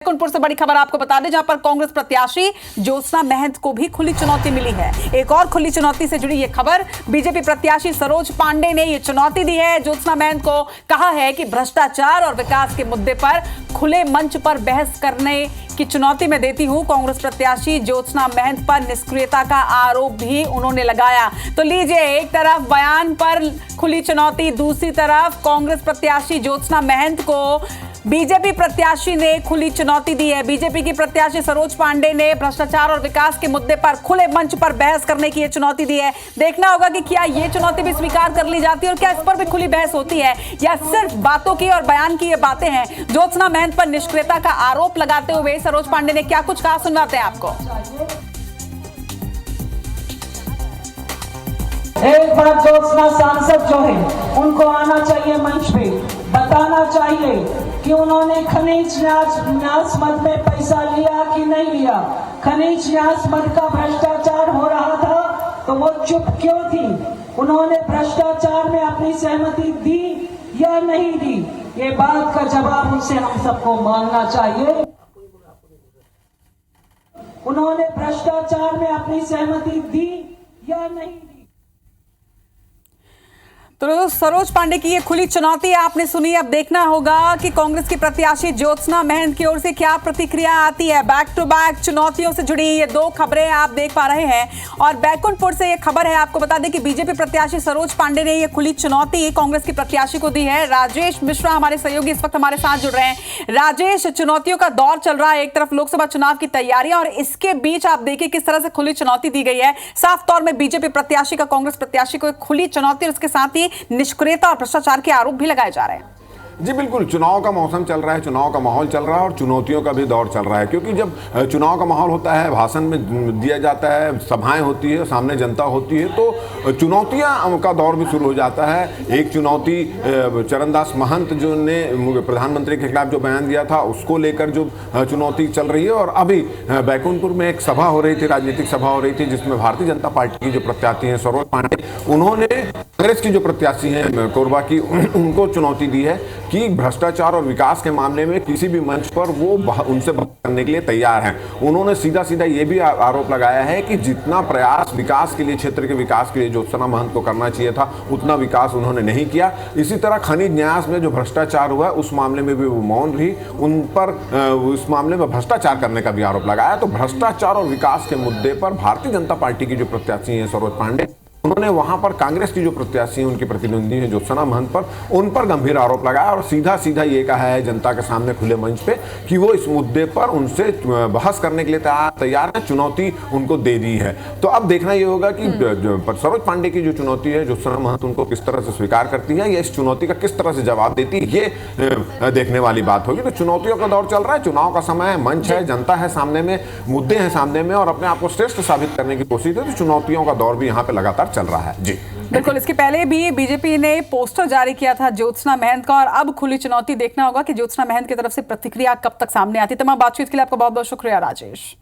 बैकुंठपुर से बड़ी खबर आपको बता दें, जहां पर कांग्रेस प्रत्याशी ज्योत्सना महंत को भी खुली चुनौती मिली है। एक और खुली चुनौती से जुड़ी यह खबर, बीजेपी प्रत्याशी सरोज पांडे ने यह चुनौती दी है ज्योत्सना महंत को। कहा है कि भ्रष्टाचार और विकास के मुद्दे पर खुले मंच पर बहस करने की चुनौती मैं देती हूं। कांग्रेस प्रत्याशी ज्योत्सना महंत पर निष्क्रियता का आरोप भी उन्होंने लगाया। तो लीजिए, एक तरफ बयान पर खुली चुनौती, दूसरी तरफ कांग्रेस प्रत्याशी ज्योत्सना महंत को बीजेपी प्रत्याशी ने खुली चुनौती दी है। बीजेपी की प्रत्याशी सरोज पांडे ने भ्रष्टाचार और विकास के मुद्दे पर खुले मंच पर बहस करने की यह चुनौती दी है। देखना होगा कि क्या यह चुनौती भी स्वीकार कर ली जाती है और क्या इस पर भी खुली बहस होती है, या सिर्फ बातों की और बयान की ये बातें हैं। ज्योत्सना महंत पर निष्क्रियता का आरोप लगाते हुए सरोज पांडे ने क्या कुछ कहा, सुनवाते हैं आपको। एक बार ज्योत्सना सांसद जो है उनको आना चाहिए मंच पे, बताना चाहिए कि उन्होंने खनिज न्यास मद में पैसा लिया कि नहीं लिया। खनिज न्यास मद का भ्रष्टाचार हो रहा था तो वो चुप क्यों थी? उन्होंने भ्रष्टाचार में अपनी सहमति दी या नहीं दी? ये बात का जवाब उनसे हम सबको मांगना चाहिए। उन्होंने भ्रष्टाचार में अपनी सहमति दी या नहीं दी? तो सरोज पांडे की ये खुली चुनौती आपने सुनी। अब देखना होगा कि कांग्रेस की प्रत्याशी ज्योत्सना महंत की ओर से क्या प्रतिक्रिया आती है। बैक टू बैक चुनौतियों से जुड़ी ये दो खबरें आप देख पा रहे हैं। और बैकुंठपुर से ये खबर है, आपको बता दें कि बीजेपी प्रत्याशी सरोज पांडे ने ये खुली चुनौती कांग्रेस की प्रत्याशी को दी है। राजेश मिश्रा हमारे सहयोगी इस वक्त हमारे साथ जुड़ रहे हैं। राजेश, चुनौतियों का दौर चल रहा है, एक तरफ लोकसभा चुनाव की तैयारियां और इसके बीच आप देखिए किस तरह से खुली चुनौती दी गई है। साफ तौर में बीजेपी प्रत्याशी का कांग्रेस प्रत्याशी को एक खुली चुनौती और उसके साथ ही निष्क्रियता और भ्रष्टाचार के आरोप भी लगाए जा रहे हैं। जी बिल्कुल, चुनाव का मौसम चल रहा है, चुनाव का माहौल चल रहा है और चुनौतियों का भी दौर चल रहा है। क्योंकि जब चुनाव का माहौल होता है, भाषण में दिया जाता है, सभाएं होती है, सामने जनता होती है, तो चुनौतियां का दौर भी शुरू हो जाता है। एक चुनौती चरणदास महंत जो ने प्रधानमंत्री के खिलाफ जो बयान दिया था उसको लेकर जो चुनौती चल रही है। और अभी बैकुंठपुर में एक सभा हो रही थी, राजनीतिक सभा हो रही थी, जिसमें भारतीय जनता पार्टी की जो प्रत्याशी हैं सरोज पांडे, उन्होंने कांग्रेस की जो प्रत्याशी हैं कोरबा की, उनको चुनौती दी है कि भ्रष्टाचार और विकास के मामले में किसी भी मंच पर वो उनसे बात करने के लिए तैयार हैं। उन्होंने सीधा सीधा ये भी आरोप लगाया है कि जितना प्रयास विकास के लिए, क्षेत्र के विकास के लिए ज्योत्सना महंत को करना चाहिए था, उतना विकास उन्होंने नहीं किया। इसी तरह खनिज न्यास में जो भ्रष्टाचार हुआ उस मामले में भी वो मौन रही, उन पर उस मामले में भ्रष्टाचार करने का भी आरोप लगाया। तो भ्रष्टाचार और विकास के मुद्दे पर भारतीय जनता पार्टी की जो प्रत्याशी हैं सरोज पांडे, उन्होंने वहां पर कांग्रेस की जो प्रत्याशी हैं, उनकी प्रतिद्वंदी है ज्योत्सना महंत पर, उन पर गंभीर आरोप लगाया और सीधा सीधा ये कहा है जनता के सामने खुले मंच पे कि वो इस मुद्दे पर उनसे बहस करने के लिए तैयार है, चुनौती उनको दे दी है। तो अब देखना ये होगा कि सरोज पांडे की जो चुनौती है ज्योत्सना महंत उनको किस तरह से स्वीकार करती है या इस चुनौती का किस तरह से जवाब देती है, ये देखने वाली बात होगी। तो चुनौतियों का दौर चल रहा है, चुनाव का समय है, मंच है, जनता है सामने में, मुद्दे हैं सामने में और अपने आप को श्रेष्ठ साबित करने की कोशिश है। तो चुनौतियों का दौर भी यहाँ पे लगातार चल रहा है। जी बिल्कुल, इसके पहले भी बीजेपी ने पोस्टर जारी किया था ज्योत्सना महंत का और अब खुली चुनौती। देखना होगा कि ज्योत्सना महंत की तरफ से प्रतिक्रिया कब तक सामने आती है। तमाम बातचीत के लिए आपका बहुत बहुत शुक्रिया राजेश।